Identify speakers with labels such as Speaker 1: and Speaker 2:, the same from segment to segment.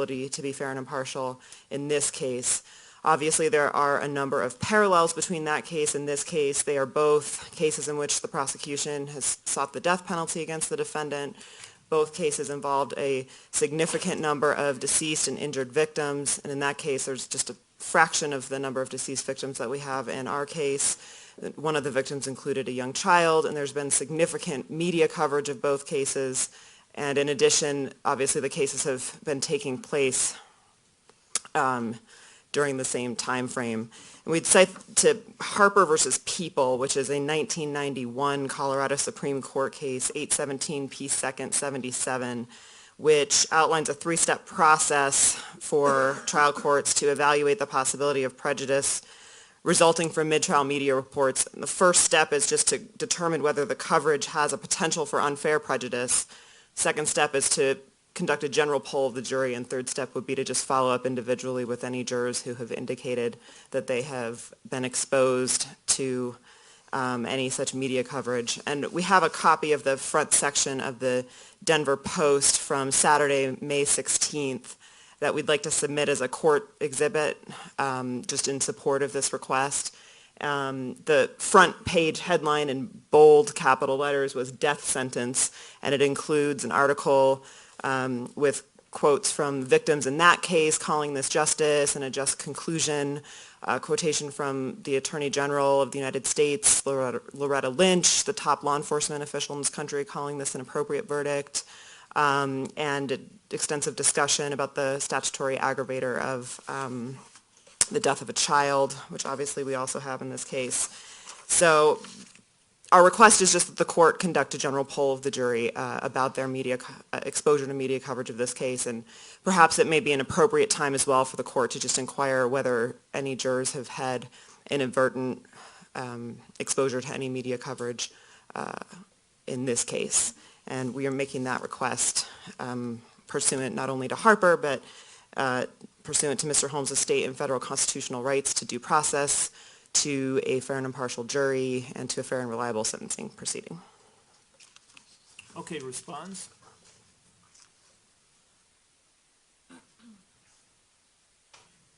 Speaker 1: to be fair and impartial in this case. Obviously, there are a number of parallels between that case and this case. They are both cases in which the prosecution has sought the death penalty against the defendant. Both cases involved a significant number of deceased and injured victims, and in that case, there's just a fraction of the number of deceased victims that we have in our case. One of the victims included a young child, and there's been significant media coverage of both cases. And in addition, obviously, the cases have been taking place during the same time frame. And we'd cite to Harper versus People, which is a 1991 Colorado Supreme Court case, 817 P. 2nd 77, which outlines a three-step process for trial courts to evaluate the possibility of prejudice resulting from mid-trial media reports. And the first step is just to determine whether the coverage has a potential for unfair prejudice. Second step is to conduct a general poll of the jury, and third step would be to just follow up individually with any jurors who have indicated that they have been exposed to any such media coverage. And we have a copy of the front section of the Denver Post from Saturday, May 16th, that we'd like to submit as a court exhibit just in support of this request. The front page headline in bold capital letters was "Death Sentence," and it includes an article with quotes from victims in that case calling this justice and a just conclusion, a quotation from the Attorney General of the United States, Loretta Lynch, the top law enforcement official in this country, calling this an appropriate verdict, and extensive discussion about the statutory aggravator of the death of a child, which obviously we also have in this case. So our request is just that the court conduct a general poll of the jury about their media exposure to media coverage of this case, and perhaps it may be an appropriate time as well for the court to just inquire whether any jurors have had inadvertent exposure to any media coverage in this case. And we are making that request pursuant not only to Harper, but pursuant to Mr. Holmes' state and federal constitutional rights to due process, to a fair and impartial jury, and to a fair and reliable sentencing proceeding.
Speaker 2: Okay, response?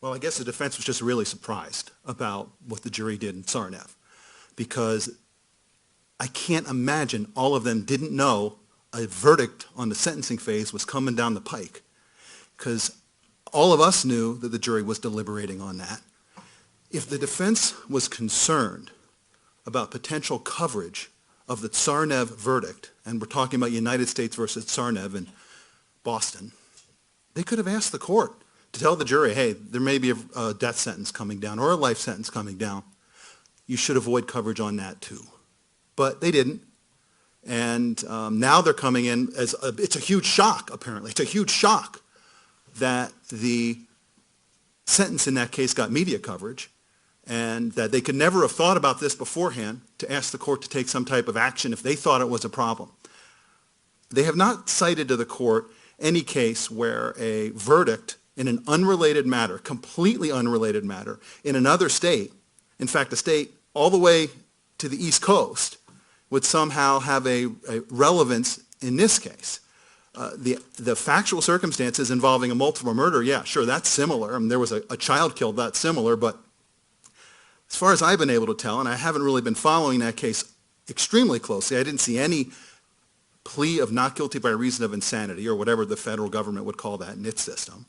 Speaker 3: Well, I guess the defense was just really surprised about what the jury did in Tsarnaev, because I can't imagine all of them didn't know a verdict on the sentencing phase was coming down the pike, because all of us knew that the jury was deliberating on that. If the defense was concerned about potential coverage of the Tsarnaev verdict, and we're talking about United States versus Tsarnaev in Boston, they could have asked the court to tell the jury, hey, there may be a death sentence coming down or a life sentence coming down. You should avoid coverage on that too. But they didn't. And now they're coming in as it's a huge shock, apparently. It's a huge shock that the sentence in that case got media coverage, and that they could never have thought about this beforehand to ask the court to take some type of action if they thought it was a problem. They have not cited to the court any case where a verdict in an unrelated matter, completely unrelated matter, in another state, in fact a state all the way to the East Coast, would somehow have a relevance in this case. The factual circumstances involving a multiple murder, yeah, sure, that's similar. I mean, there was a child killed, that's similar, but as far as I've been able to tell, and I haven't really been following that case extremely closely, I didn't see any plea of not guilty by reason of insanity, or whatever the federal government would call that in its system.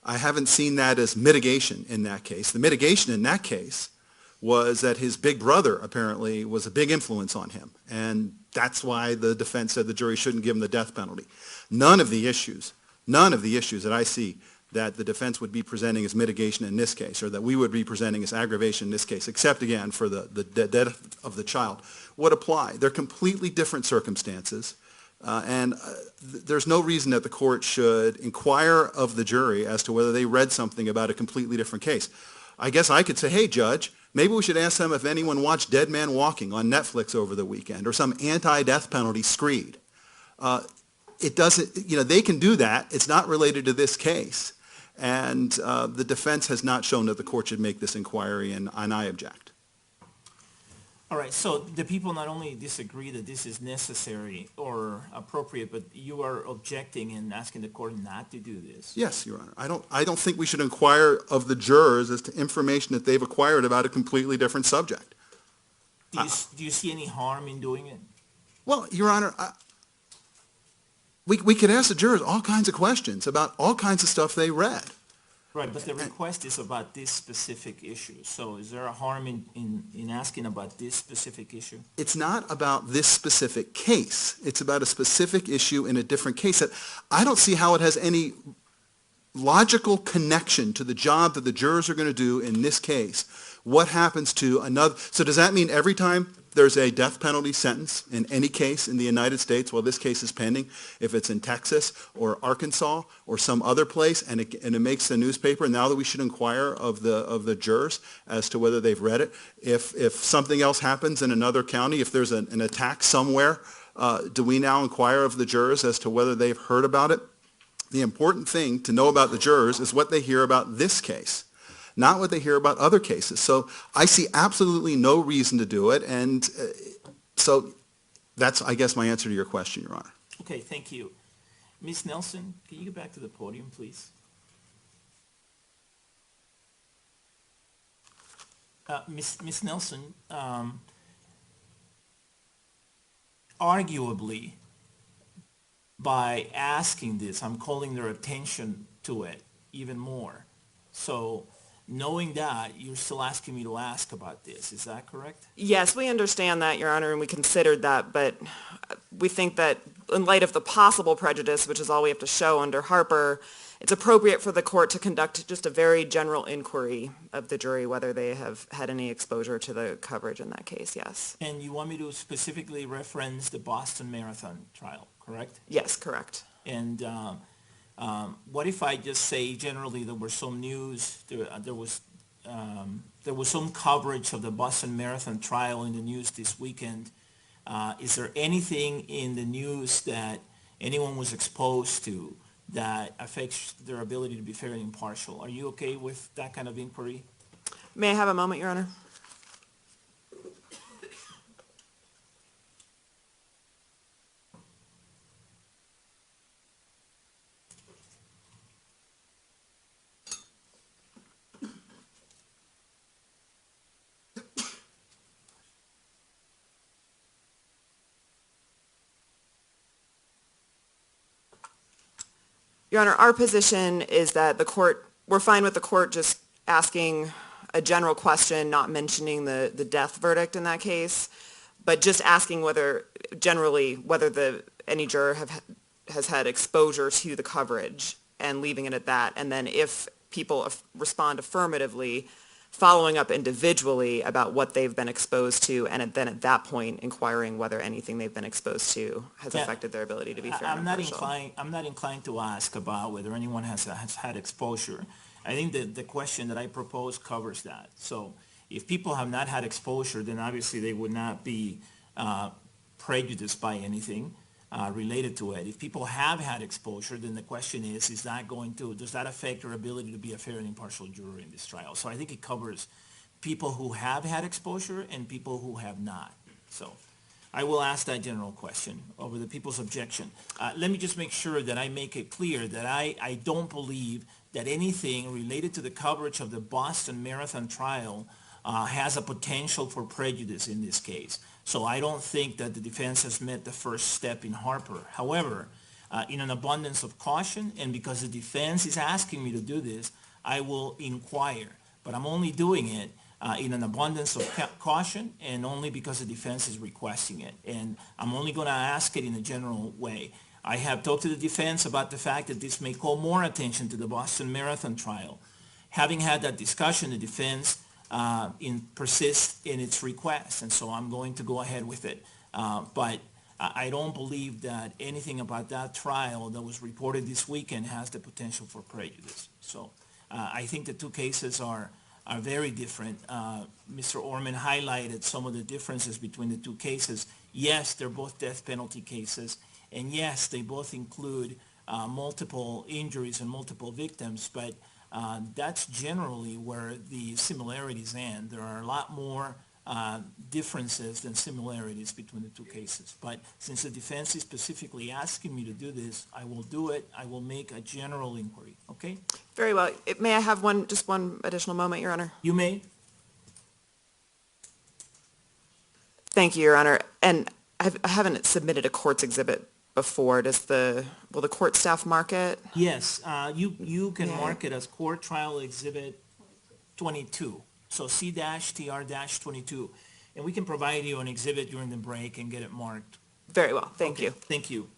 Speaker 3: I haven't seen that as mitigation in that case. The mitigation in that case was that his big brother apparently was a big influence on him, and that's why the defense said the jury shouldn't give him the death penalty. None of the issues that I see that the defense would be presenting as mitigation in this case, or that we would be presenting as aggravation in this case, except again for the death of the child, would apply. They're completely different circumstances, and there's no reason that the court should inquire of the jury as to whether they read something about a completely different case. I guess I could say, hey, Judge, maybe we should ask them if anyone watched Dead Man Walking on Netflix over the weekend, or some anti-death penalty screed. It doesn't, they can do that. It's not related to this case. And the defense has not shown that the court should make this inquiry, and I object.
Speaker 2: All right, so the people not only disagree that this is necessary or appropriate, but you are objecting and asking the court not to do this.
Speaker 3: Yes, Your Honor. I don't think we should inquire of the jurors as to information that they've acquired about a completely different subject.
Speaker 2: Do you see any harm in doing it?
Speaker 3: Well, Your Honor, we could ask the jurors all kinds of questions about all kinds of stuff they read.
Speaker 2: Right, but the request is about this specific issue. So is there a harm in asking about this specific issue?
Speaker 3: It's not about this specific case. It's about a specific issue in a different case that I don't see how it has any logical connection to the job that the jurors are going to do in this case. What happens to another? So does that mean every time there's a death penalty sentence in any case in the United States, while this case is pending, if it's in Texas or Arkansas or some other place, and it makes the newspaper, now that we should inquire of the jurors as to whether they've read it? If something else happens in another county, if there's an attack somewhere, do we now inquire of the jurors as to whether they've heard about it? The important thing to know about the jurors is what they hear about this case, not what they hear about other cases. So I see absolutely no reason to do it, and so that's, I guess, my answer to your question, Your Honor.
Speaker 2: Okay, thank you. Ms. Nelson, can you get back to the podium, please? Ms. Nelson, arguably, by asking this, I'm calling their attention to it even more. So knowing that, you're still asking me to ask about this. Is that correct?
Speaker 1: Yes, we understand that, Your Honor, and we considered that, but we think that in light of the possible prejudice, which is all we have to show under Harper, it's appropriate for the court to conduct just a very general inquiry of the jury, whether they have had any exposure to the coverage in that case, yes.
Speaker 2: And you want me to specifically reference the Boston Marathon trial, correct?
Speaker 1: Yes, correct.
Speaker 2: And what if I just say generally there was some news, there was some coverage of the Boston Marathon trial in the news this weekend. Is there anything in the news that anyone was exposed to that affects their ability to be fair and impartial? Are you okay with that kind of inquiry?
Speaker 1: May I have a moment, Your Honor? Your Honor, our position is that we're fine with the court just asking a general question, not mentioning the death verdict in that case, but just asking whether any juror has had exposure to the coverage and leaving it at that. And then if people respond affirmatively, following up individually about what they've been exposed to, and then at that point inquiring whether anything they've been exposed to has affected their ability to be fair and impartial.
Speaker 2: I'm not inclined to ask about whether anyone has had exposure. I think that the question that I propose covers that. So if people have not had exposure, then obviously they would not be prejudiced by anything related to it. If people have had exposure, then the question is does that affect their ability to be a fair and impartial juror in this trial? So I think it covers people who have had exposure and people who have not. So I will ask that general question over the people's objection. Let me just make sure that I make it clear that I don't believe that anything related to the coverage of the Boston Marathon trial has a potential for prejudice in this case. So I don't think that the defense has met the first step in Harper. However, in an abundance of caution, and because the defense is asking me to do this, I will inquire. But I'm only doing it in an abundance of caution and only because the defense is requesting it. And I'm only going to ask it in a general way. I have talked to the defense about the fact that this may call more attention to the Boston Marathon trial. Having had that discussion, the defense persists in its request, and so I'm going to go ahead with it. But I don't believe that anything about that trial that was reported this weekend has the potential for prejudice. So I think the two cases are very different. Mr. Orman highlighted some of the differences between the two cases. Yes, they're both death penalty cases, and yes, they both include multiple injuries and multiple victims, but that's generally where the similarities end. There are a lot more differences than similarities between the two cases. But since the defense is specifically asking me to do this, I will do it. I will make a general inquiry, okay?
Speaker 1: Very well. May I have just one additional moment, Your Honor?
Speaker 2: You may.
Speaker 1: Thank you, Your Honor. And I haven't submitted a court's exhibit before. Will the court staff mark it?
Speaker 2: Yes, you can
Speaker 1: Yeah.
Speaker 2: mark it as Court Trial Exhibit 22. So C-TR-22. And we can provide you an exhibit during the break and get it marked.
Speaker 1: Very well. Thank
Speaker 2: Okay,
Speaker 1: you.
Speaker 2: Thank you.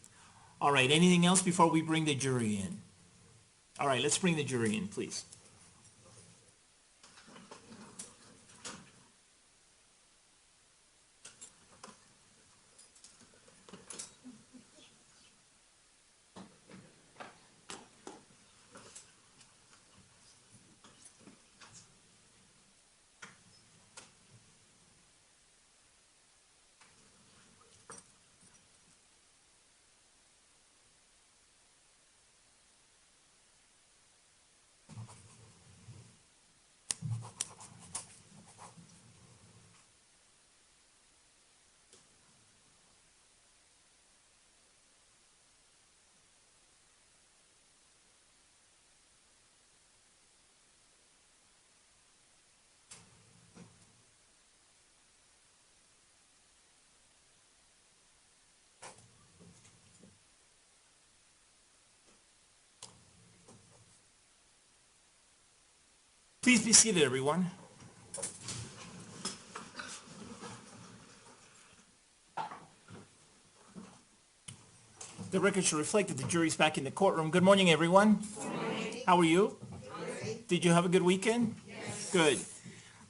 Speaker 2: All right, anything else before we bring the jury in? All right, let's bring the jury in, please. Please be seated, everyone. The record should reflect that the jury's back in the courtroom. Good morning, everyone. Good morning. How are you? Did you have a good weekend? Yes. Good.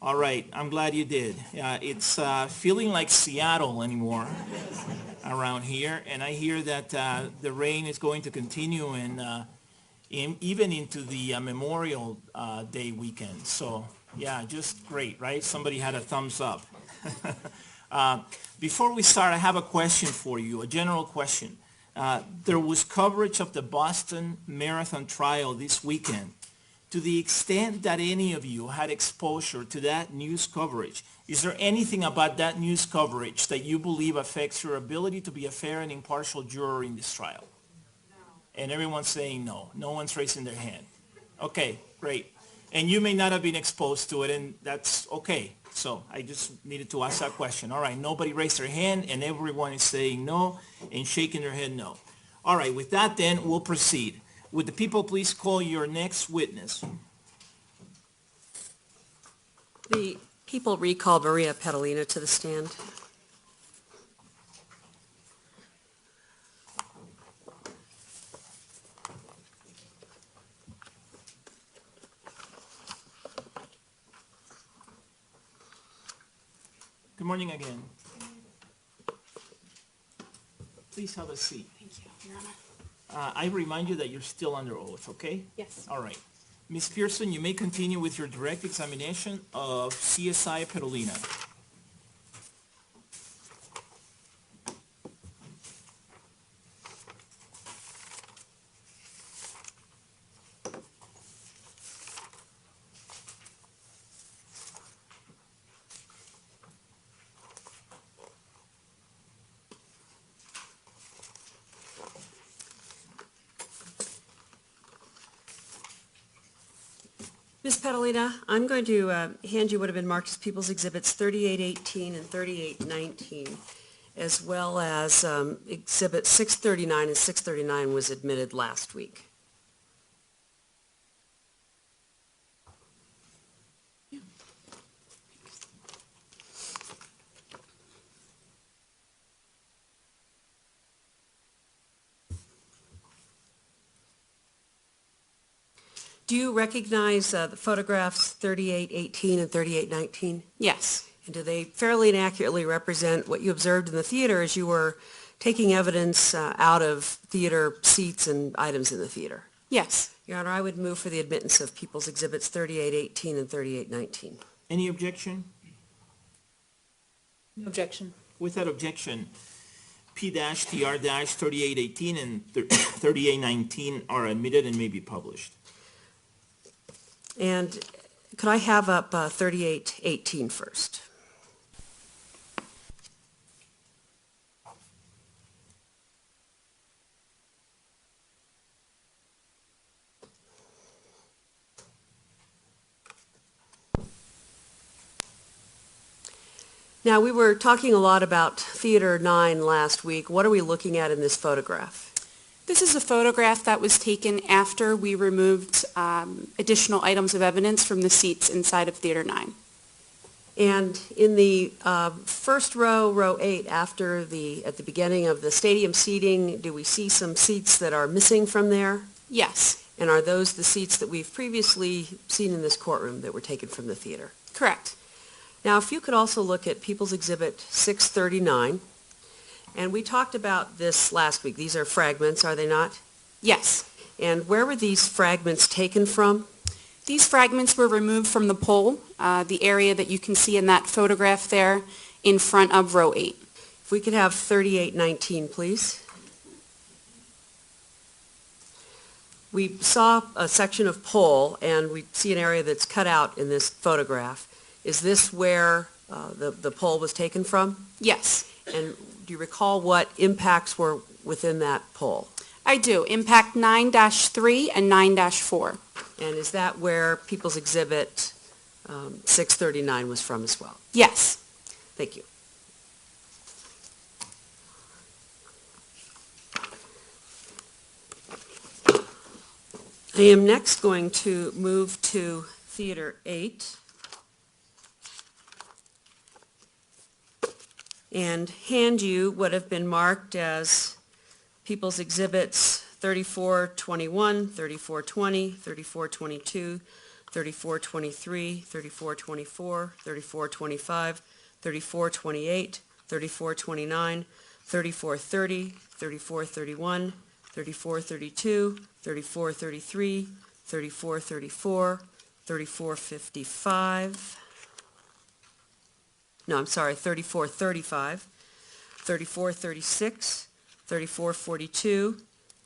Speaker 2: All right. I'm glad you did. It's feeling like Seattle anymore around here, and I hear that the rain is going to continue even into the Memorial Day weekend. So, yeah, just great, right? Somebody had a thumbs up. Before we start, I have a question for you, a general question. There was coverage of the Boston Marathon trial this weekend. To the extent that any of you had exposure to that news coverage, is there anything about that news coverage that you believe affects your ability to be a fair and impartial juror in this trial? And everyone's saying no. No one's raising their hand. Okay, great. And you may not have been exposed to it, and that's okay. So I just needed to ask that question. All right, nobody raised their hand, and everyone is saying no and shaking their head no. All right, with that then, we'll proceed. Would the people please call your next witness?
Speaker 4: The people recall Maria Petalina to the stand.
Speaker 2: Good morning again. Please have a seat.
Speaker 4: Thank you, Your Honor.
Speaker 2: I remind you that you're still under oath, okay?
Speaker 4: Yes.
Speaker 2: All right. Ms. Pearson, you may continue with your direct examination of CSI Petalina.
Speaker 4: Ms. Petalina, I'm going to hand you what have been marked as People's Exhibits 3818 and 3819, as well as Exhibit 639 and 639 was admitted last week. Do you recognize the photographs 3818 and 3819?
Speaker 5: Yes.
Speaker 4: And do they fairly and accurately represent what you observed in the theater as you were taking evidence out of theater seats and items in the theater?
Speaker 5: Yes.
Speaker 4: Your Honor, I would move for the admittance of People's Exhibits 3818 and 3819.
Speaker 2: Any objection?
Speaker 5: No objection.
Speaker 2: With that objection, P-TR-3818 and 3819 are admitted and may be published.
Speaker 4: And could I have up 3818 first? Now, we were talking a lot about Theater 9 last week. What are we looking at in this photograph?
Speaker 5: This is a photograph that was taken after we removed additional items of evidence from the seats inside of Theater 9.
Speaker 4: And in the first row, row 8, at the beginning of the stadium seating, do we see some seats that are missing from there?
Speaker 5: Yes,
Speaker 4: And are those the seats that we've previously seen in this courtroom that were taken from the theater?
Speaker 5: correct.
Speaker 4: Now, if you could also look at People's Exhibit 639, and we talked about this last week. These are fragments, are they not?
Speaker 5: Yes.
Speaker 4: And where were these fragments taken from?
Speaker 5: These fragments were removed from the pole, the area that you can see in that photograph there in front of row 8.
Speaker 4: If we could have 3819, please. We saw a section of pole, and we see an area that's cut out in this photograph. Is this where the pole was taken from?
Speaker 5: Yes,
Speaker 4: And do you recall what impacts were within that pole?
Speaker 5: I do. Impact 9-3 and 9-4.
Speaker 4: And is that where People's Exhibit 639 was from as well?
Speaker 5: Yes.
Speaker 4: Thank you. I am next going to move to Theater 8 and hand you what have been marked as People's Exhibits 3421, 3420, 3422, 3423, 3424, 3425, 3428, 3429, 3430, 3431, 3432, 3433, 3434, 3455. No, I'm sorry, 3435, 3436, 3442,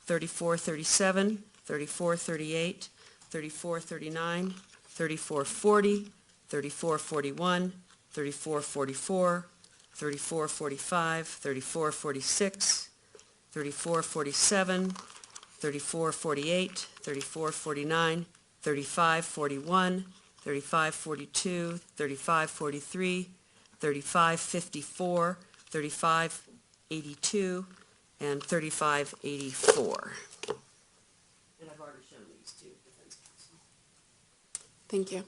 Speaker 4: 3437, 3438, 3439, 3440, 3441, 3444, 3445, 3446, 3447, 3448, 3449, 3541, 3542, 3543, 3554, 3582, and 3584. And I've already shown these to defense counsel.
Speaker 5: Thank you.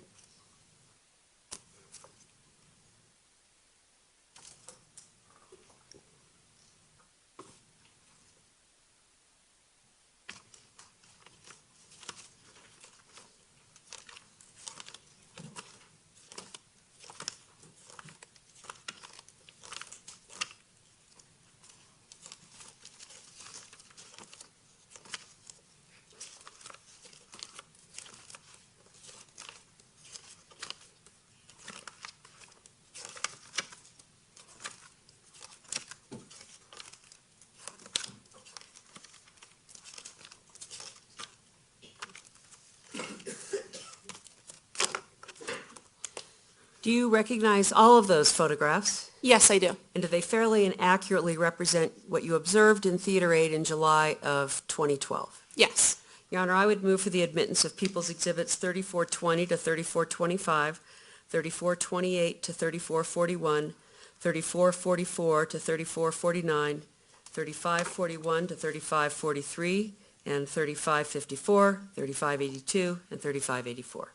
Speaker 4: Do you recognize all of those photographs?
Speaker 5: Yes, I do.
Speaker 4: And do they fairly and accurately represent what you observed in Theater 8 in July of 2012?
Speaker 5: Yes.
Speaker 4: Your Honor, I would move for the admittance of People's Exhibits 3420 to 3425, 3428 to 3441, 3444 to 3449, 3541 to 3543, and 3554, 3582, and 3584.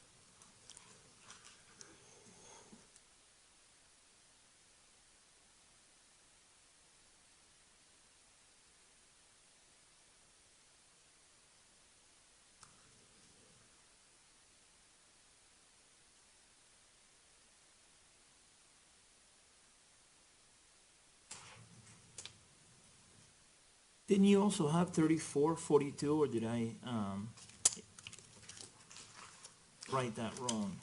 Speaker 2: Didn't you also have 3442, or did I write that wrong?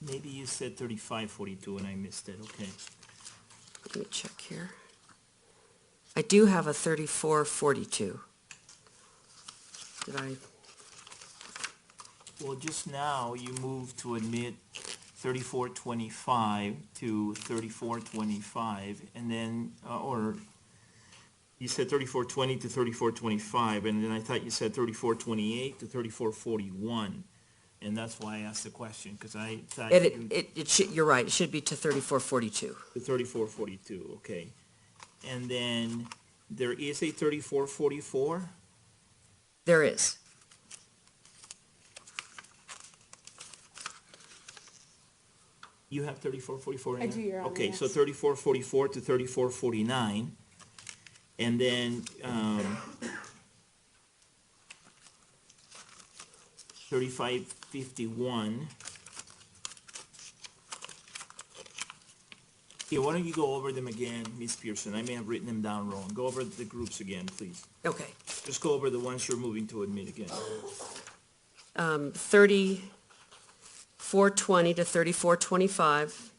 Speaker 2: Maybe you said 3542 and I missed it, okay.
Speaker 4: Let me check here. I do have a 3442. Did I?
Speaker 2: Well, just now you moved to admit 3425 to 3425, and then, You said 3420 to 3425, and then I thought you said 3428 to 3441. And that's why I asked the question, because I thought
Speaker 4: You're right, it should be to 3442.
Speaker 2: to 3442, okay. And then there is a 3444?
Speaker 4: There is.
Speaker 2: You have 3444 in
Speaker 5: I
Speaker 2: there?
Speaker 5: do, Your Honor,
Speaker 2: Okay, so
Speaker 5: yes.
Speaker 2: 3444 to 3449. And then 3551. Yeah, why don't you go over them again, Ms. Pearson? I may have written them down wrong. Go over the groups again, please.
Speaker 4: Okay.
Speaker 2: Just go over the ones you're moving to admit again.
Speaker 4: 3420 to 3425,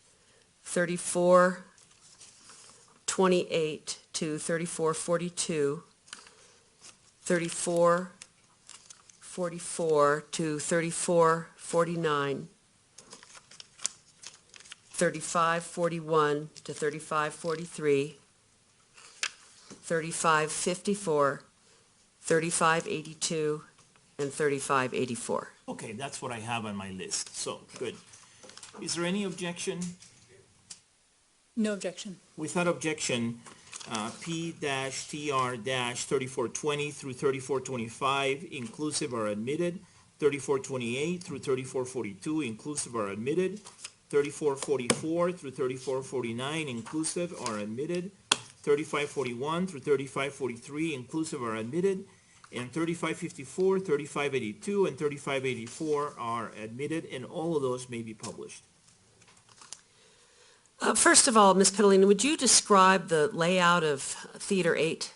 Speaker 4: 3428 to 3442, 3444 to 3449, 3541 to 3543, 3554, 3582, and 3584.
Speaker 2: Okay, that's what I have on my list, so, good. Is there any objection?
Speaker 5: No objection.
Speaker 2: Without objection, P-TR-3420 through 3425 inclusive are admitted. 3428 through 3442 inclusive are admitted. 3444 through 3449 inclusive are admitted. 3541 through 3543 inclusive are admitted. And 3554, 3582, and 3584 are admitted, and all of those may be published.
Speaker 4: First of all, Ms. Petalina, would you describe the layout of Theater 8?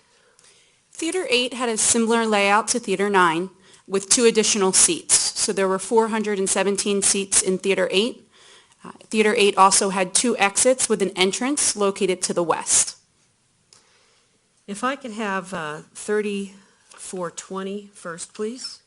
Speaker 5: Theater 8 had a similar layout to Theater 9 with 2 additional seats. So there were 417 seats in Theater 8. Theater 8 also had 2 exits with an entrance located to the west.
Speaker 4: If I could have 3420 first, please.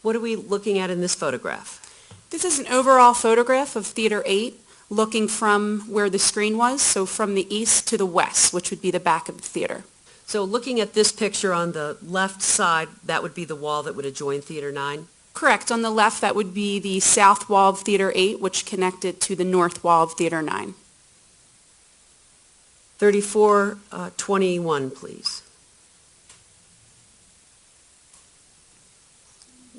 Speaker 4: What are we looking at in this photograph?
Speaker 5: This is an overall photograph of Theater 8 looking from where the screen was, so from the east to the west, which would be the back of the theater.
Speaker 4: So looking at this picture on the left side, that would be the wall that would adjoin Theater 9?
Speaker 5: Correct. On the left, that would be the south wall of Theater 8, which connected to the north wall of Theater 9.
Speaker 4: 3421, please.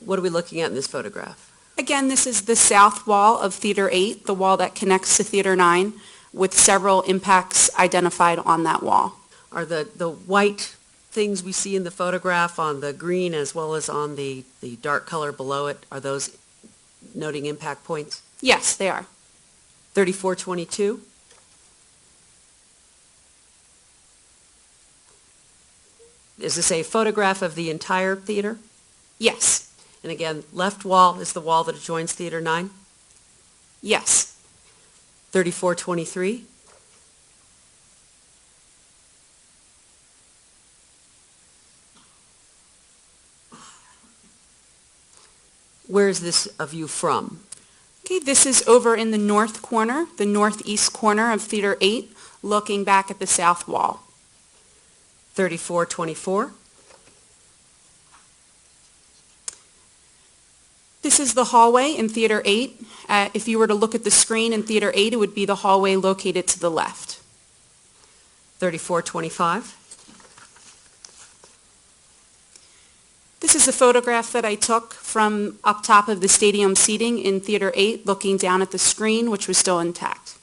Speaker 4: What are we looking at in this photograph?
Speaker 5: Again, this is the south wall of Theater 8, the wall that connects to Theater 9, with several impacts identified on that wall.
Speaker 4: Are the white things we see in the photograph on the green as well as on the dark color below it, are those noting impact points?
Speaker 5: Yes, they are.
Speaker 4: 3422? Is this a photograph of the entire theater?
Speaker 5: Yes.
Speaker 4: And again, left wall is the wall that adjoins Theater 9?
Speaker 5: Yes.
Speaker 4: 3423? Where is this a view from?
Speaker 5: Okay, this is over in the north corner, the northeast corner of Theater 8, looking back at the south wall.
Speaker 4: 3424?
Speaker 5: This is the hallway in Theater 8. If you were to look at the screen in Theater 8, it would be the hallway located to the left.
Speaker 4: 3425?
Speaker 5: This is a photograph that I took from up top of the stadium seating in Theater 8, looking down at the screen, which was still intact.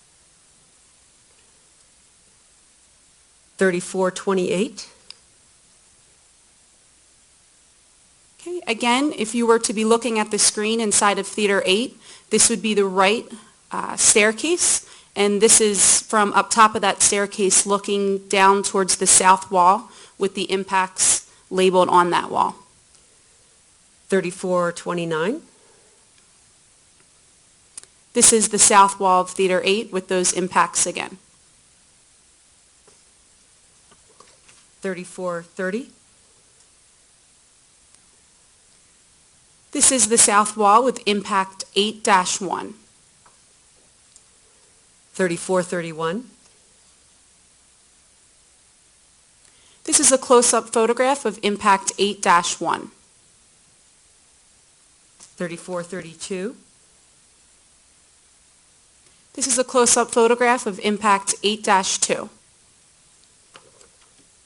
Speaker 4: 3428?
Speaker 5: Okay, again, if you were to be looking at the screen inside of Theater 8, this would be the right staircase, and this is from up top of that staircase looking down towards the south wall with the impacts labeled on that wall.
Speaker 4: 3429?
Speaker 5: This is the south wall of Theater 8 with those impacts again.
Speaker 4: 3430.
Speaker 5: This is the south wall with impact 8-1.
Speaker 4: 3431.
Speaker 5: This is a close-up photograph of impact 8-1.
Speaker 4: 3432.
Speaker 5: This is a close-up photograph of impact 8-2.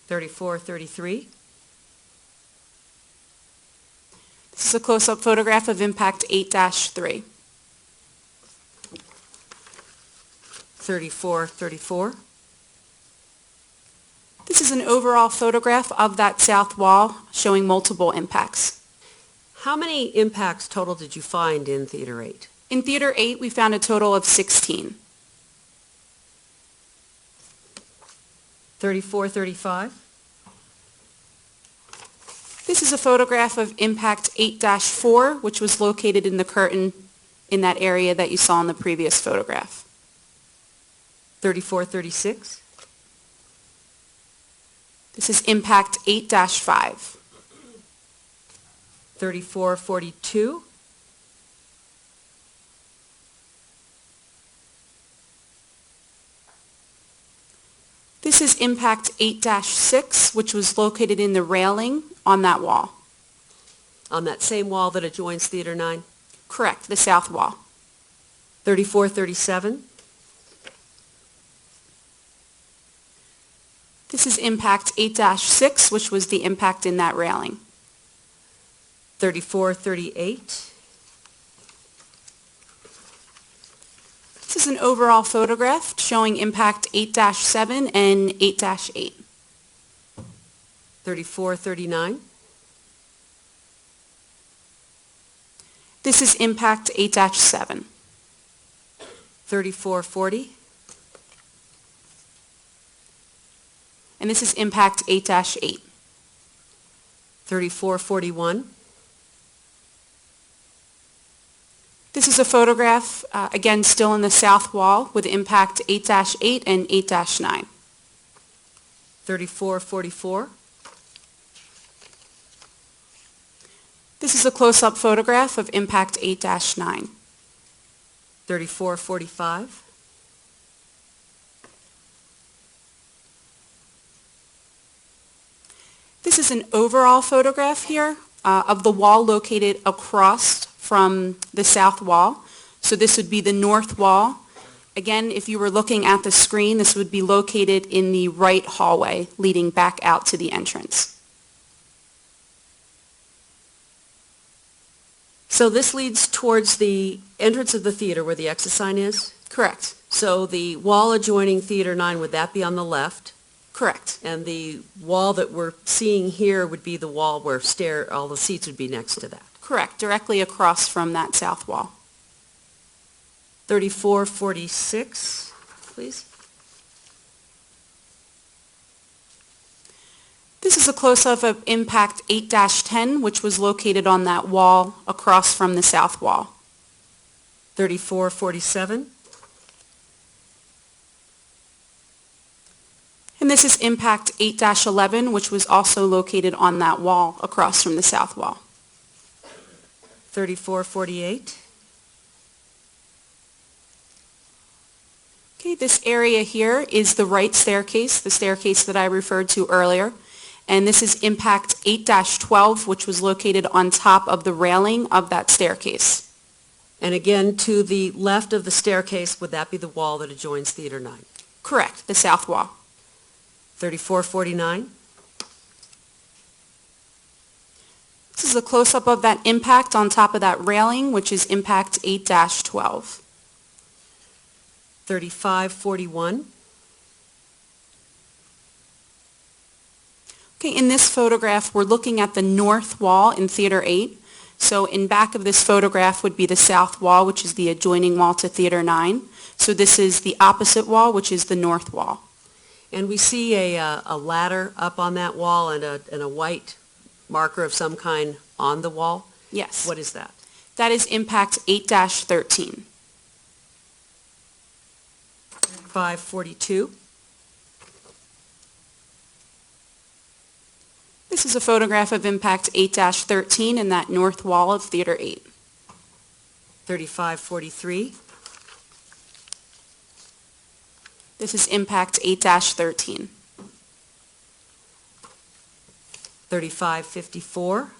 Speaker 4: 3433.
Speaker 5: This is a close-up photograph of impact 8-3.
Speaker 4: 3434.
Speaker 5: This is an overall photograph of that south wall showing multiple impacts.
Speaker 4: How many impacts total did you find in Theater 8?
Speaker 5: In Theater 8, we found a total of 16.
Speaker 4: 3435.
Speaker 5: This is a photograph of impact 8-4, which was located in the curtain in that area that you saw in the previous photograph.
Speaker 4: 3436.
Speaker 5: This is impact 8-5.
Speaker 4: 3442.
Speaker 5: This is impact 8-6, which was located in the railing on that wall.
Speaker 4: On that same wall that adjoins Theater 9.
Speaker 5: Correct, the south wall.
Speaker 4: 3437.
Speaker 5: This is impact 8-6, which was the impact in that railing.
Speaker 4: 3438.
Speaker 5: This is an overall photograph showing impact 8-7 and 8-8.
Speaker 4: 3439.
Speaker 5: This is impact 8-7.
Speaker 4: 3440.
Speaker 5: And this is impact 8-8.
Speaker 4: 3441.
Speaker 5: This is a photograph, again, still in the south wall with impact 8-8 and 8-9.
Speaker 4: 3444.
Speaker 5: This is a close-up photograph of impact 8-9.
Speaker 4: 3445.
Speaker 5: This is an overall photograph here of the wall located across from the south wall. So this would be the north wall. Again, if you were looking at the screen, this would be located in the right hallway leading back out to the entrance.
Speaker 4: So this leads towards the entrance of the theater where the exit sign is?
Speaker 5: Correct.
Speaker 4: So the wall adjoining Theater 9, would that be on the left?
Speaker 5: Correct.
Speaker 4: And the wall that we're seeing here would be the wall where all the seats would be next to that?
Speaker 5: Correct, directly across from that south wall.
Speaker 4: 3446, please.
Speaker 5: This is a close-up of impact 8-10, which was located on that wall across from the south wall.
Speaker 4: 3447.
Speaker 5: And this is impact 8-11, which was also located on that wall across from the south wall.
Speaker 4: 3448.
Speaker 5: Okay, this area here is the right staircase, the staircase that I referred to earlier. And this is impact 8-12, which was located on top of the railing of that staircase.
Speaker 4: And again, to the left of the staircase, would that be the wall that adjoins Theater 9?
Speaker 5: Correct, the south wall.
Speaker 4: 3449.
Speaker 5: This is a close-up of that impact on top of that railing, which is impact 8-12.
Speaker 4: 3541.
Speaker 5: Okay, in this photograph, we're looking at the north wall in Theater 8. So in back of this photograph would be the south wall, which is the adjoining wall to Theater 9. So this is the opposite wall, which is the north wall.
Speaker 4: And we see a ladder up on that wall and a white marker of some kind on the wall.
Speaker 5: Yes.
Speaker 4: What is that?
Speaker 5: That is impact 8-13.
Speaker 4: 542.
Speaker 5: This is a photograph of impact 8-13 in that north wall of Theater 8.
Speaker 4: 3543,
Speaker 5: This is impact 8-13.
Speaker 4: 3554,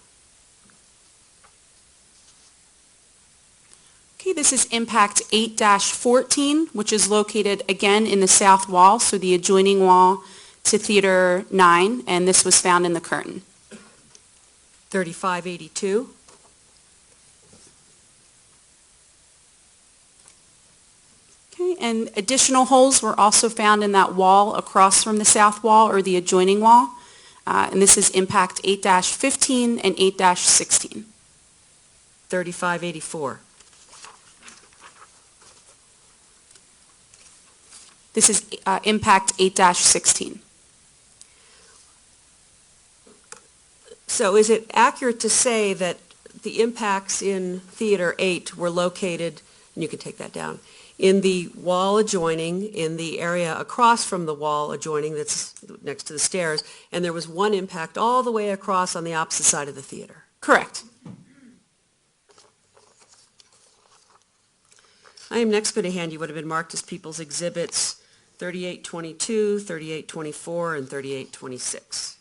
Speaker 5: Okay, this is impact 8-14, which is located again in the south wall, so the adjoining wall to Theater 9, and this was found in the curtain.
Speaker 4: 3582,
Speaker 5: Okay, and additional holes were also found in that wall across from the south wall or the adjoining wall, and this is impact 8-15 and 8-16.
Speaker 4: 3584,
Speaker 5: This is impact 8-16.
Speaker 4: So is it accurate to say that the impacts in Theater 8 were located, and you can take that down, in the wall adjoining, in the area across from the wall adjoining that's next to the stairs, and there was one impact all the way across on the opposite side of the theater?
Speaker 5: Correct.
Speaker 4: I am next going to hand you what have been marked as People's Exhibits 3822, 3824, and 3826.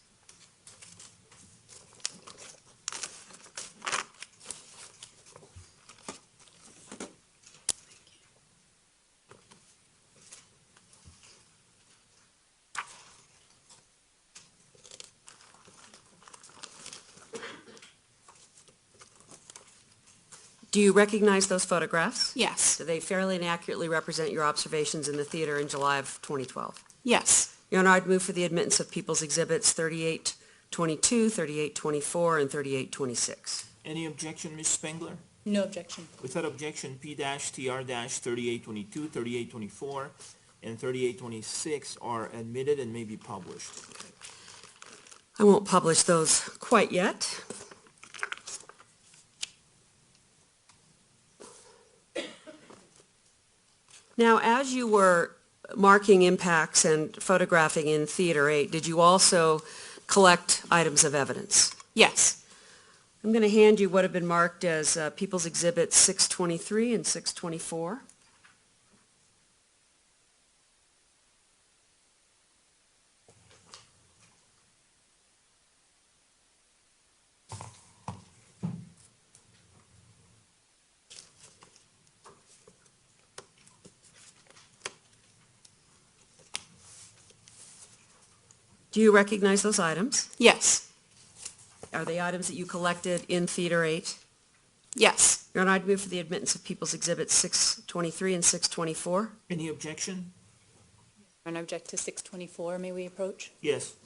Speaker 4: Do you recognize those photographs?
Speaker 5: Yes.
Speaker 4: Do they fairly and accurately represent your observations in the theater in July of 2012?
Speaker 5: Yes.
Speaker 4: Your Honor, I'd move for the admittance of People's Exhibits 3822, 3824, and 3826.
Speaker 2: Any objection, Ms. Spengler?
Speaker 6: No objection.
Speaker 2: Without objection, P-TR-3822, 3824, and 3826 are admitted and may be published.
Speaker 4: I won't publish those quite yet. Now, as you were marking impacts and photographing in Theater 8, did you also collect items of evidence?
Speaker 5: Yes.
Speaker 4: I'm going to hand you what have been marked as People's Exhibits 623 and 624. Do you recognize those items?
Speaker 5: Yes.
Speaker 4: Are they items that you collected in Theater 8?
Speaker 5: Yes.
Speaker 4: Your Honor, I'd move for the admittance of People's Exhibits 623 and 624.
Speaker 2: Any objection?
Speaker 6: And object to 624, may we approach?
Speaker 2: Yes.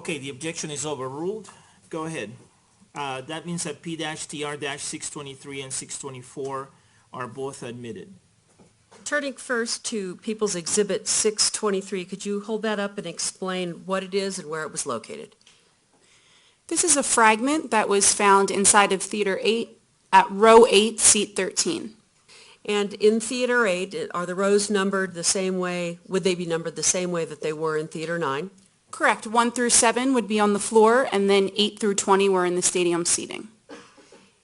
Speaker 2: Okay, the objection is overruled. Go ahead. That means that P-TR-623 and 624 are both admitted.
Speaker 4: Turning first to People's Exhibit 623, could you hold that up and explain what it is and where it was located?
Speaker 5: This is a fragment that was found inside of Theater 8 at row 8, seat 13.
Speaker 4: And in Theater 8, are the rows numbered the same way, would they be numbered the same way that they were in Theater 9?
Speaker 5: Correct. 1 through 7 would be on the floor, and then 8 through 20 were in the stadium seating.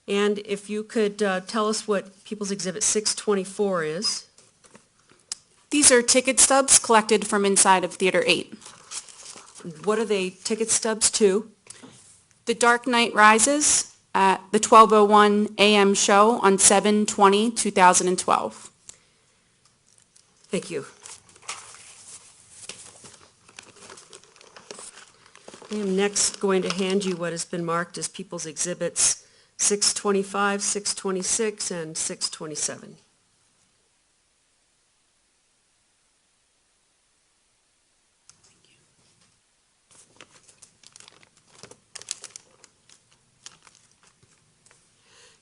Speaker 4: And if you could tell us what People's Exhibit 624 is?
Speaker 5: These are ticket stubs collected from inside of Theater 8.
Speaker 4: What are they ticket stubs to?
Speaker 5: The Dark Knight Rises at the 12:01 a.m. show on 7/20/2012.
Speaker 4: Thank you. I am next going to hand you what has been marked as People's Exhibits 625, 626, and 627.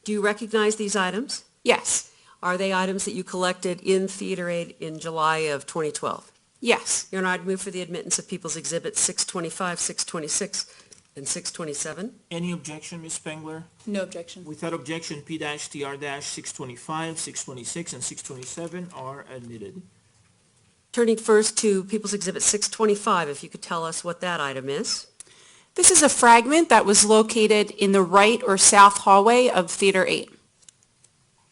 Speaker 4: Do you recognize these items?
Speaker 5: Yes.
Speaker 4: Are they items that you collected in Theater 8 in July of 2012?
Speaker 5: Yes.
Speaker 4: Your Honor, I'd move for the admittance of People's Exhibits 625, 626, and 627.
Speaker 2: Any objection, Ms. Spengler?
Speaker 6: No objection.
Speaker 2: Without objection, P-TR-625, 626, and 627 are admitted.
Speaker 4: Turning first to People's Exhibit 625, if you could tell us what that item is.
Speaker 5: This is a fragment that was located in the right or south hallway of Theater 8.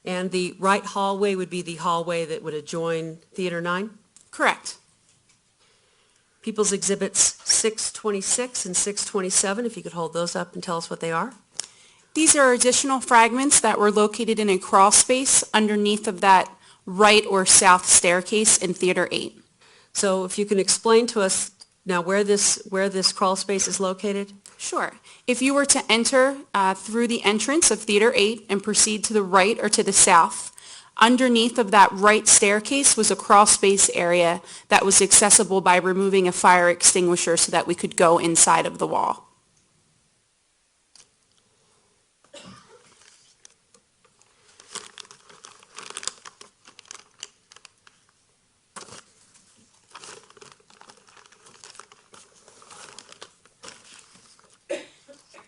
Speaker 4: And the right hallway would be the hallway that would adjoin Theater 9?
Speaker 5: Correct.
Speaker 4: People's Exhibits 626 and 627, if you could hold those up and tell us what they are.
Speaker 5: These are additional fragments that were located in a crawl space underneath of that right or south staircase in Theater 8.
Speaker 4: So if you can explain to us now where this crawl space is located?
Speaker 5: Sure. If you were to enter through the entrance of Theater 8 and proceed to the right or to the south, underneath of that right staircase was a crawl space area that was accessible by removing a fire extinguisher so that we could go inside of the wall.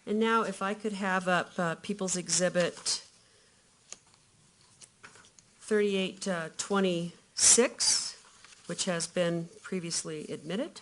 Speaker 4: And now if I could have up People's Exhibit 3826, which has been previously admitted.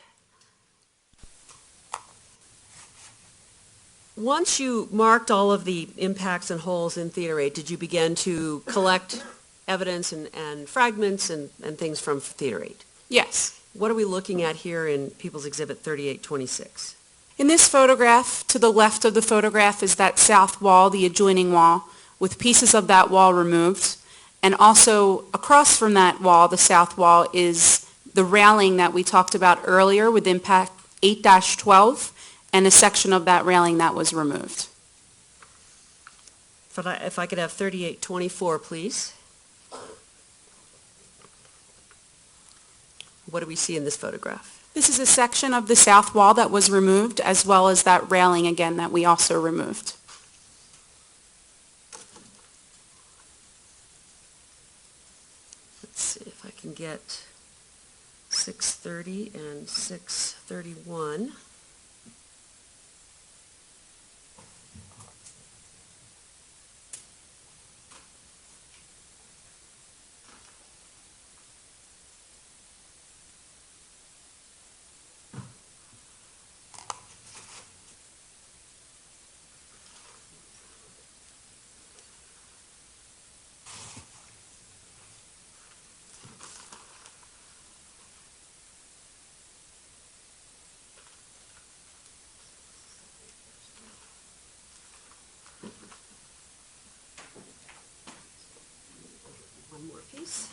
Speaker 4: Once you marked all of the impacts and holes in Theater 8, did you begin to collect evidence and fragments and things from Theater 8?
Speaker 5: Yes.
Speaker 4: What are we looking at here in People's Exhibit 3826?
Speaker 5: In this photograph, to the left of the photograph is that south wall, the adjoining wall, with pieces of that wall removed. And also across from that wall, the south wall, is the railing that we talked about earlier with impact 8-12 and a section of that railing that was removed.
Speaker 4: If I could have 3824, please. What do we see in this photograph?
Speaker 5: This is a section of the south wall that was removed, as well as that railing again that we also removed.
Speaker 4: Let's see if I can get 630 and 631. One more piece.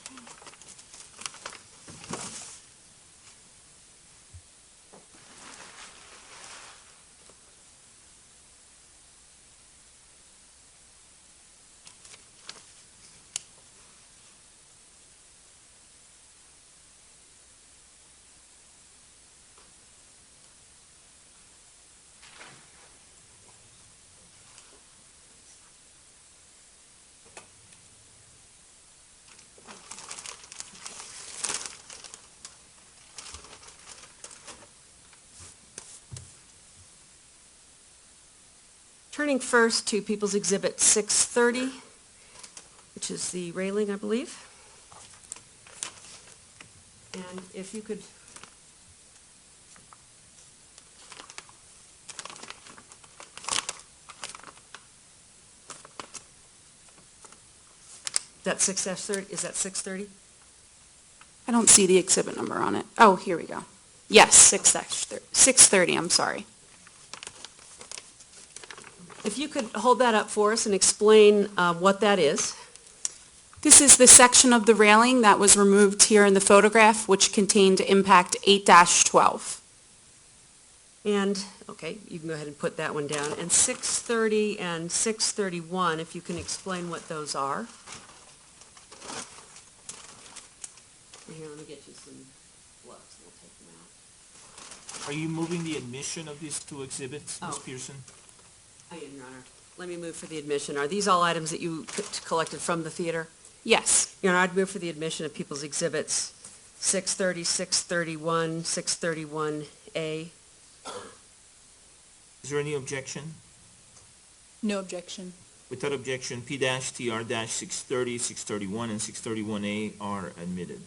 Speaker 4: turning first to People's Exhibit 630, which is the railing, I believe. And if you could... That 6-30, is that 630?
Speaker 5: I don't see the exhibit number on it. Oh, here we go. Yes, 630, I'm sorry.
Speaker 4: If you could hold that up for us and explain what that is.
Speaker 5: This is the section of the railing that was removed here in the photograph, which contained impact 8-12.
Speaker 4: And, okay, you can go ahead and put that one down. And 630 and 631, if you can explain what those are. Here, let me get you some gloves, and we'll take them out.
Speaker 2: Are you moving the admission of these two exhibits, Ms.
Speaker 4: Oh.
Speaker 2: Pearson?
Speaker 4: I am, Your Honor. Let me move for the admission. Are these all items that you collected from the theater?
Speaker 5: Yes.
Speaker 4: Your Honor, I'd move for the admission of People's Exhibits 630, 631, 631A.
Speaker 2: Is there any objection?
Speaker 6: No objection.
Speaker 2: Without objection, P-TR-630, 631, and 631A are admitted.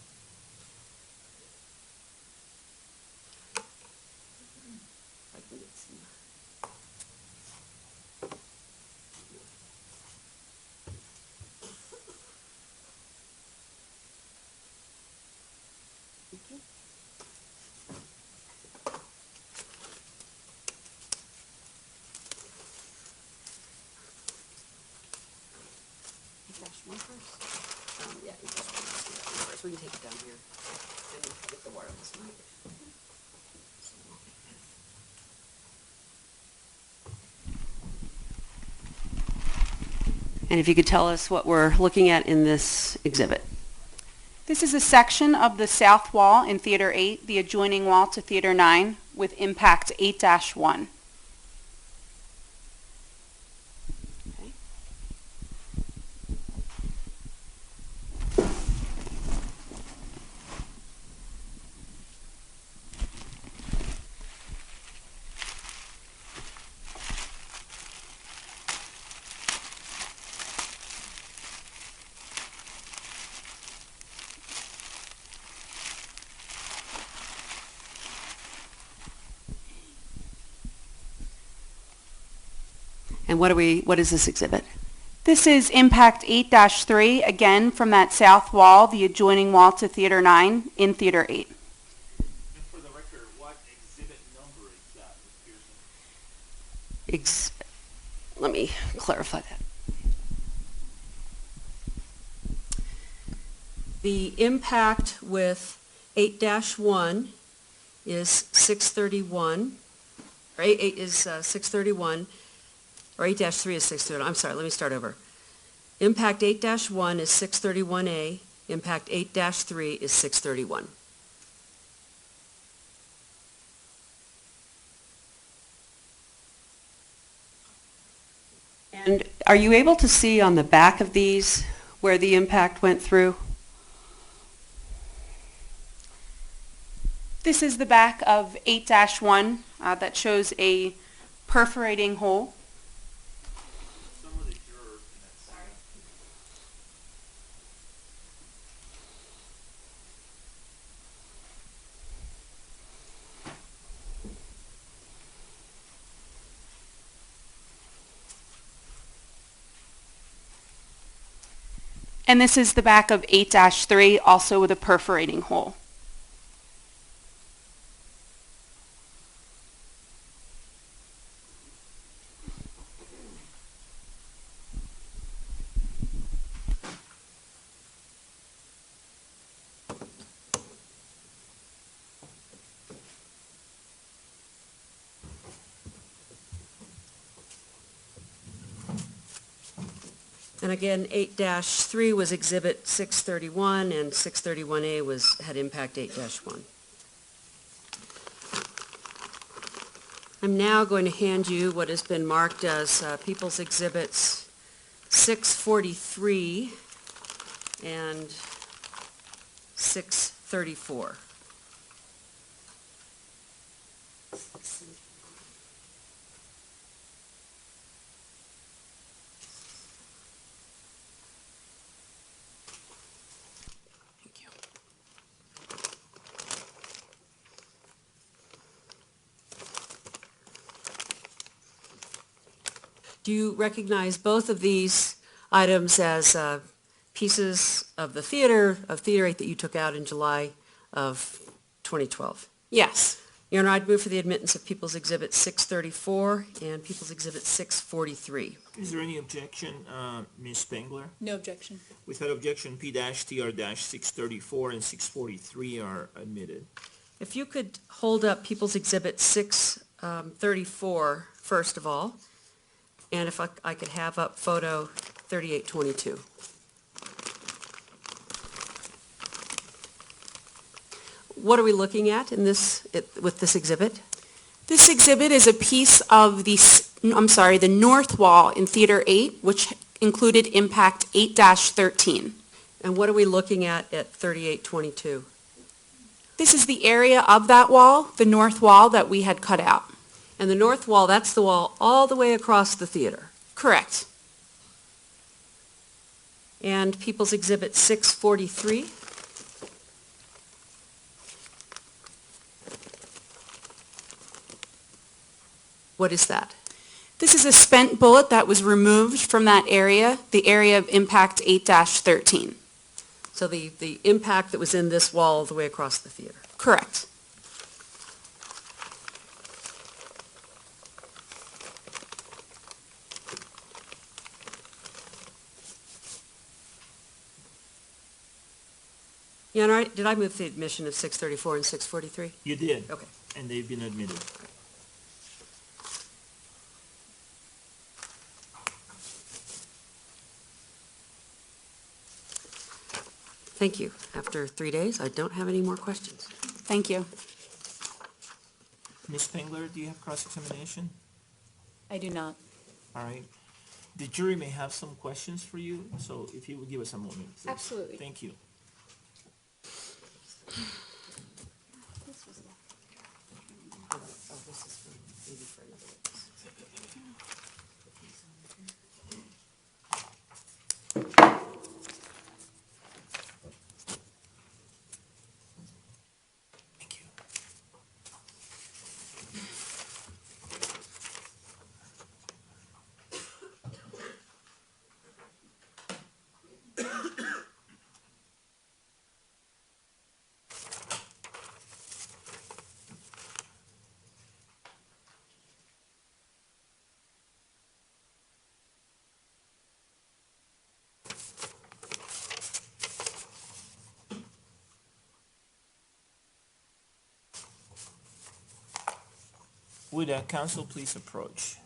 Speaker 4: One first? Yeah, you just want to see that one first. We can take it down here and get the wireless mic. And if you could tell us what we're looking at in this exhibit.
Speaker 5: This is a section of the south wall in Theater 8, the adjoining wall to Theater 9, with impact 8-1.
Speaker 4: And what is this exhibit?
Speaker 5: This is impact 8-3, again from that south wall, the adjoining wall to Theater 9 in Theater 8.
Speaker 2: And for the record, what exhibit number is that, Ms. Pearson?
Speaker 4: Let me clarify that. The impact with 8-1 is 631, or 8 is 631, or 8-3 is 631. I'm sorry, let me start over. Impact 8-1 is 631A, impact 8-3 is 631. And are you able to see on the back of these where the impact went through?
Speaker 5: This is the back of 8-1 that shows a perforating hole.
Speaker 2: Some of the jurors in that side.
Speaker 5: And this is the back of 8-3, also with a perforating hole.
Speaker 4: And again, 8-3 was exhibit 631, and 631A had impact 8-1. I'm now going to hand you what has been marked as People's Exhibits 643 and 634. Do you recognize both of these items as pieces of the Theater 8 that you took out in July of 2012?
Speaker 5: Yes.
Speaker 4: Your Honor, I'd move for the admittance of People's Exhibit 634 and People's Exhibit 643.
Speaker 2: Is there any objection, Ms. Spengler?
Speaker 6: No objection.
Speaker 2: Without objection, P-TR-634 and 643 are admitted.
Speaker 4: If you could hold up People's Exhibit 634 first of all, and if I could have up photo 3822. What are we looking at in with this exhibit?
Speaker 5: This exhibit is a piece of the north wall in Theater 8, which included impact 8-13.
Speaker 4: And what are we looking at 3822?
Speaker 5: This is the area of that wall, the north wall that we had cut out.
Speaker 4: And the north wall, that's the wall all the way across the theater.
Speaker 5: Correct.
Speaker 4: And People's Exhibit 643? What is that?
Speaker 5: This is a spent bullet that was removed from that area, the area of impact 8-13.
Speaker 4: So the impact that was in this wall all the way across the theater.
Speaker 5: Correct.
Speaker 4: Your Honor, did I move the admission of 634 and 643?
Speaker 2: You did.
Speaker 4: Okay.
Speaker 2: And they've been admitted.
Speaker 4: Thank you. After 3 days, I don't have any more questions.
Speaker 5: Thank you.
Speaker 2: Ms. Spengler, do you have cross-examination?
Speaker 6: I do not.
Speaker 2: All right. The jury may have some questions for you, so if you would give us a moment, please.
Speaker 6: Absolutely.
Speaker 2: Thank you. Thank you. Would counsel please approach?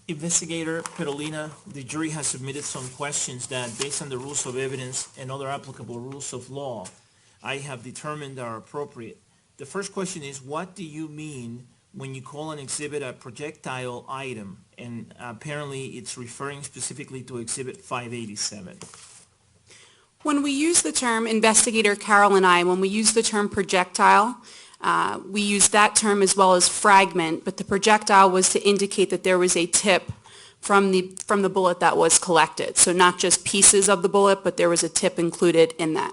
Speaker 2: Investigator Petrolina, the jury has submitted some questions that, based on the rules of evidence and other applicable rules of law, I have determined are appropriate. The first question is, what do you mean when you call an exhibit a projectile item? And apparently, it's referring specifically to Exhibit 587.
Speaker 5: When we use the term, Investigator Carroll and I, when we use the term projectile, we use that term as well as fragment, but the projectile was to indicate that there was a tip from the bullet that was collected. So not just pieces of the bullet, but there was a tip included in that.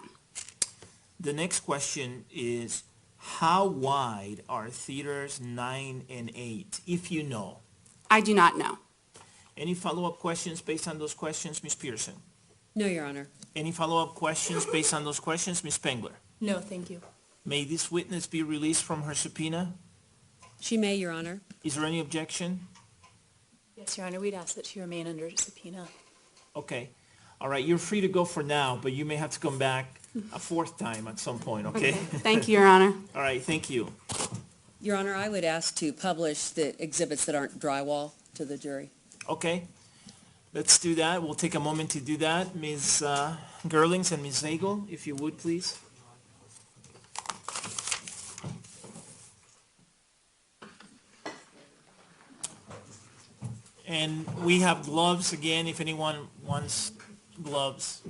Speaker 2: The next question is, how wide are theaters 9 and 8, if you know?
Speaker 5: I do not know.
Speaker 2: Any follow-up questions based on those questions, Ms. Pearson?
Speaker 4: No, Your Honor.
Speaker 2: Any follow-up questions based on those questions, Ms. Spengler?
Speaker 6: No, thank you.
Speaker 2: May this witness be released from her subpoena?
Speaker 4: She may, Your Honor.
Speaker 2: Is there any objection?
Speaker 6: Yes, Your Honor, we'd ask that she remain under subpoena.
Speaker 2: Okay. All right, you're free to go for now, but you may have to come back a fourth time at some point, okay?
Speaker 5: Thank you, Your Honor.
Speaker 2: All right, thank you.
Speaker 7: Your Honor, I would ask to publish the exhibits that aren't drywall to the jury.
Speaker 2: Okay, let's do that. We'll take a moment to do that. Ms. Gerlings and Ms. Nagel, if you would, please. And we have gloves again, if anyone wants gloves.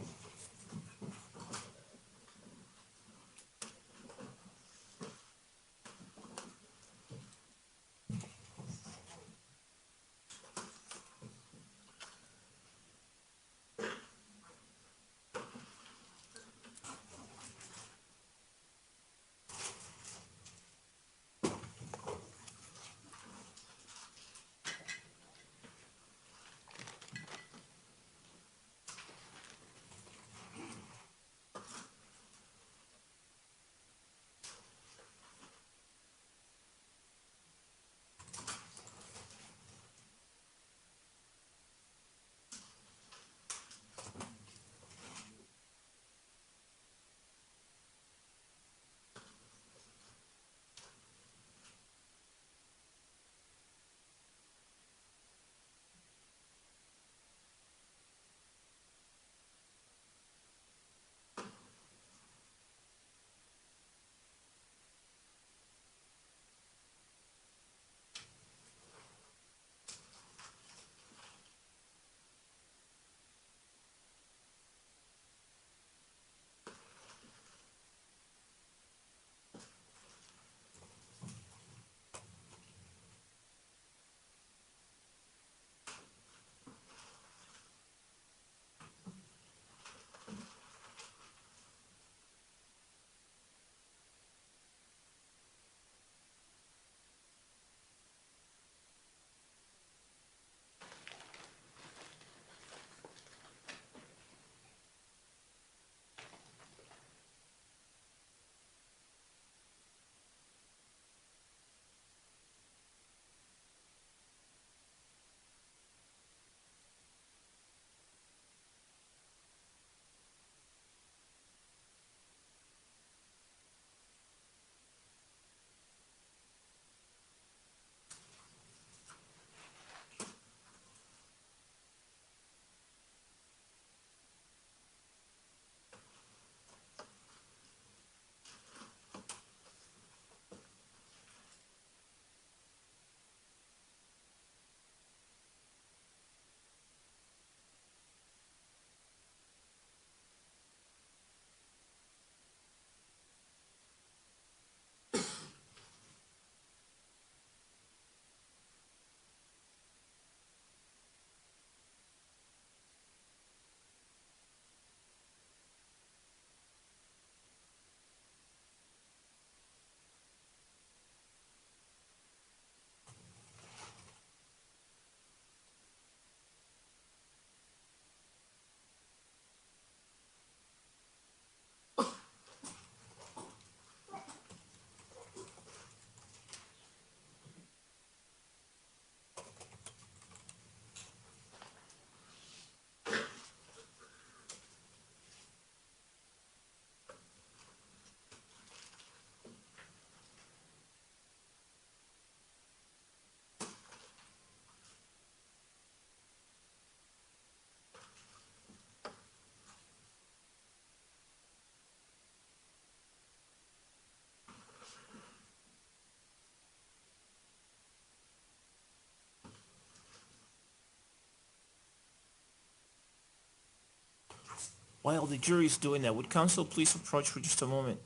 Speaker 2: While the jury is doing that, would counsel please approach for just a moment?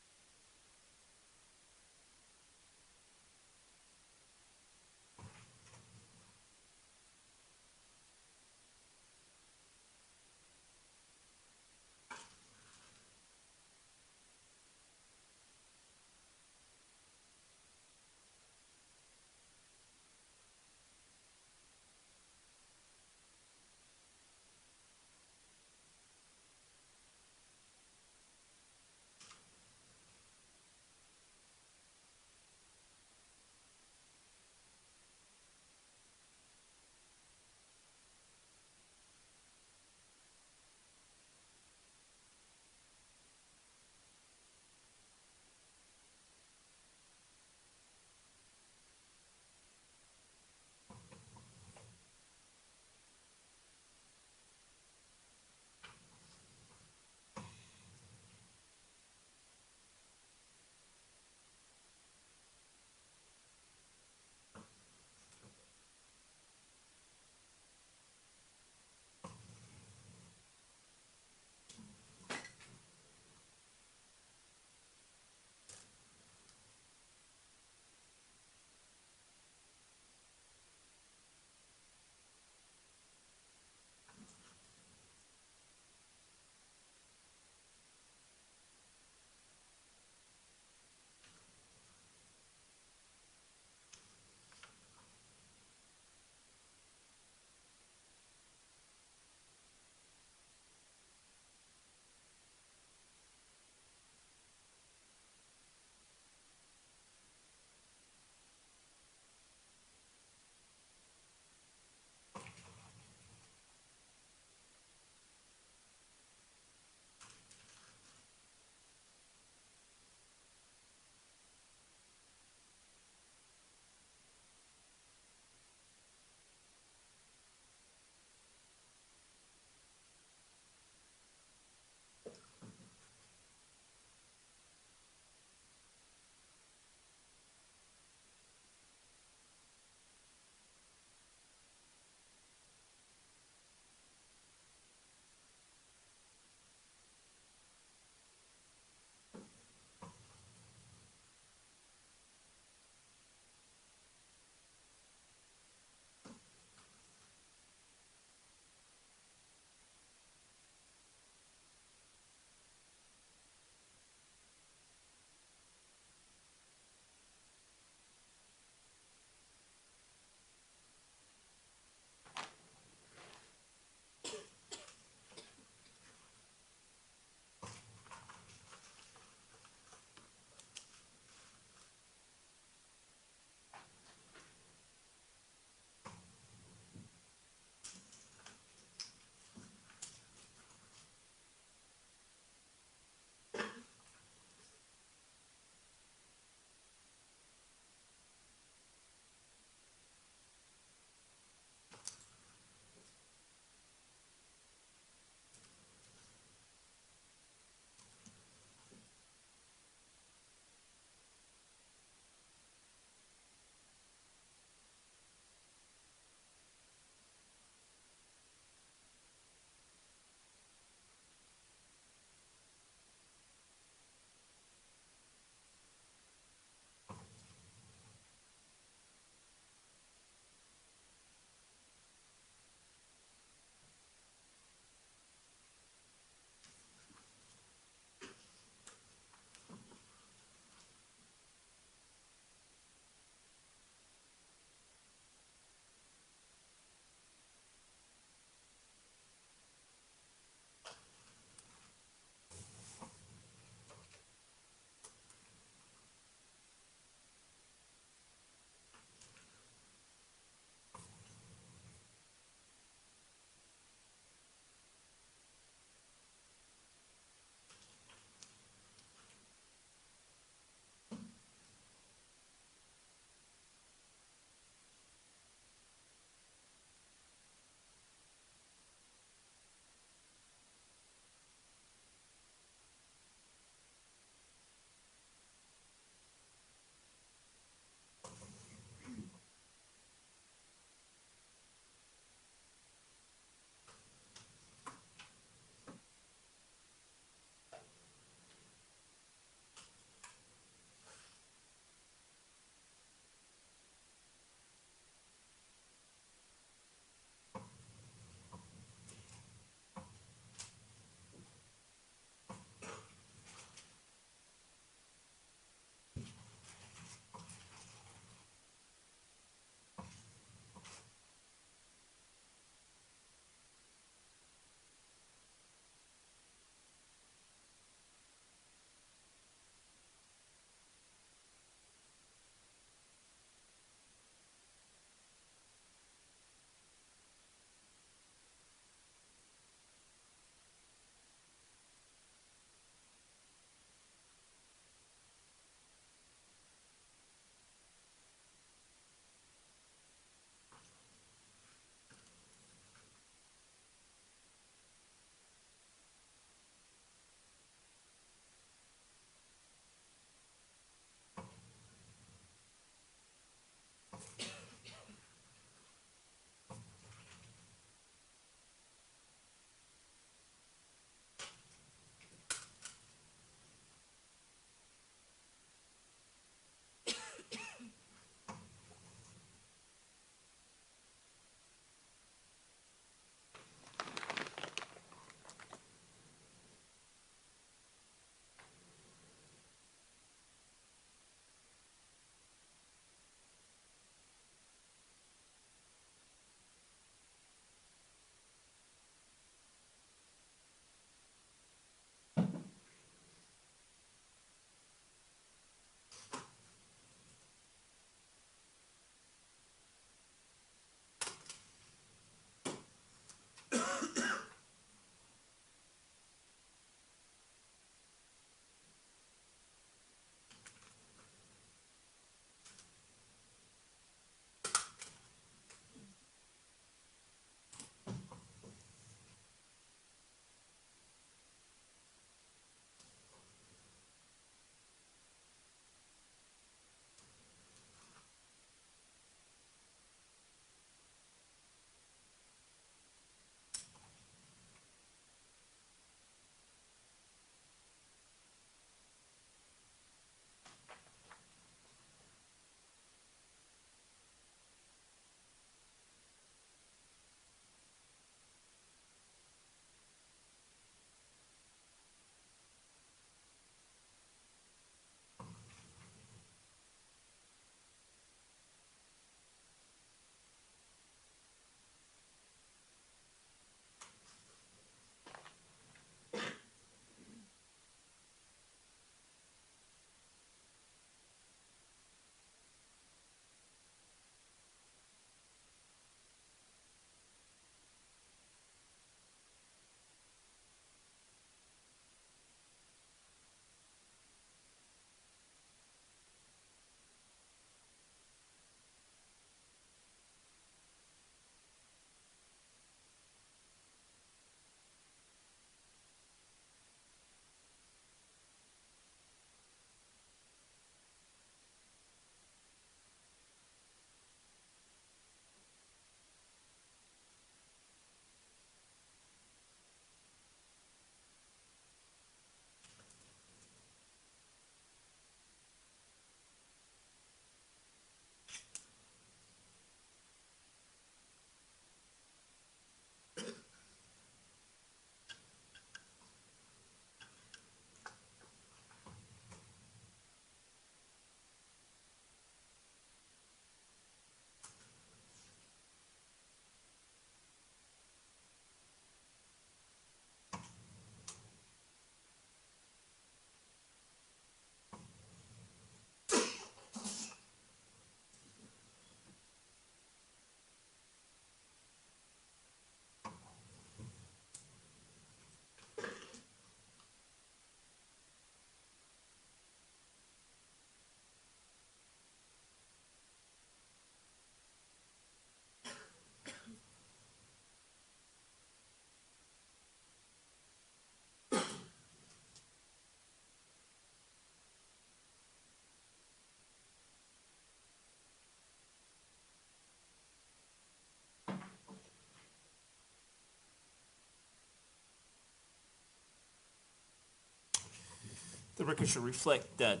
Speaker 2: The record should reflect that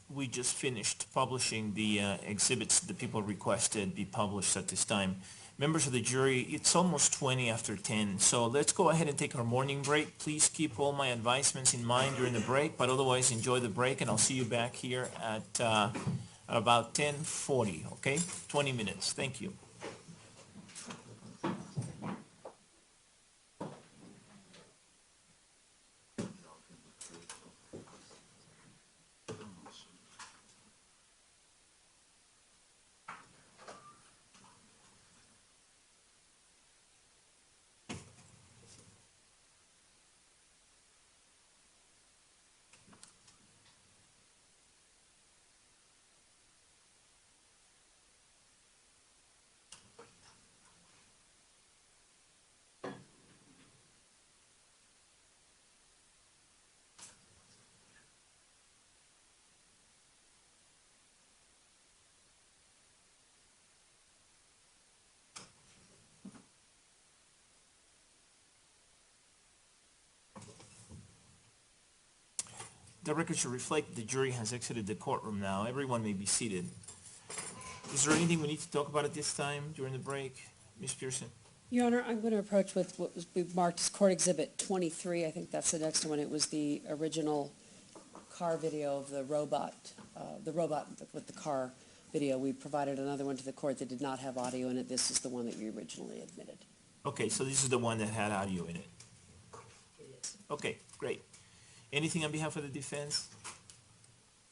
Speaker 2: we just finished publishing the exhibits the people requested be published at this time. Members of the jury, it's almost 20 after 10, so let's go ahead and take our morning break. Please keep all my advisements in mind during the break, but otherwise enjoy the break, and I'll see you back here at about 10:40, okay? 20 minutes. Thank you. The record should reflect the jury has exited the courtroom now. Everyone may be seated. Is there anything we need to talk about at this time during the break? Ms. Pearson?
Speaker 7: Your Honor, I'm going to approach with what was we've marked as Court Exhibit 23. I think that's the next one. It was the original car video of the robot with the car video. We provided another one to the court that did not have audio in it. This is the one that you originally admitted.
Speaker 2: Okay, so this is the one that had audio in it. Okay, great. Anything on behalf of the defense?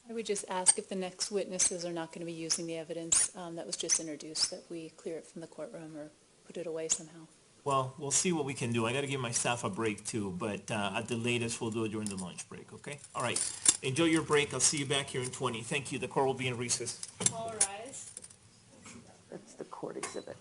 Speaker 6: I would just ask if the next witnesses are not going to be using the evidence that was just introduced, that we clear it from the courtroom or put it away somehow.
Speaker 2: Well, we'll see what we can do. I got to give my staff a break too, but at the latest, we'll do it during the lunch break, okay? All right. Enjoy your break. I'll see you back here in 20. Thank you. The court will be in recess.
Speaker 6: All rise.
Speaker 7: That's the court exhibit.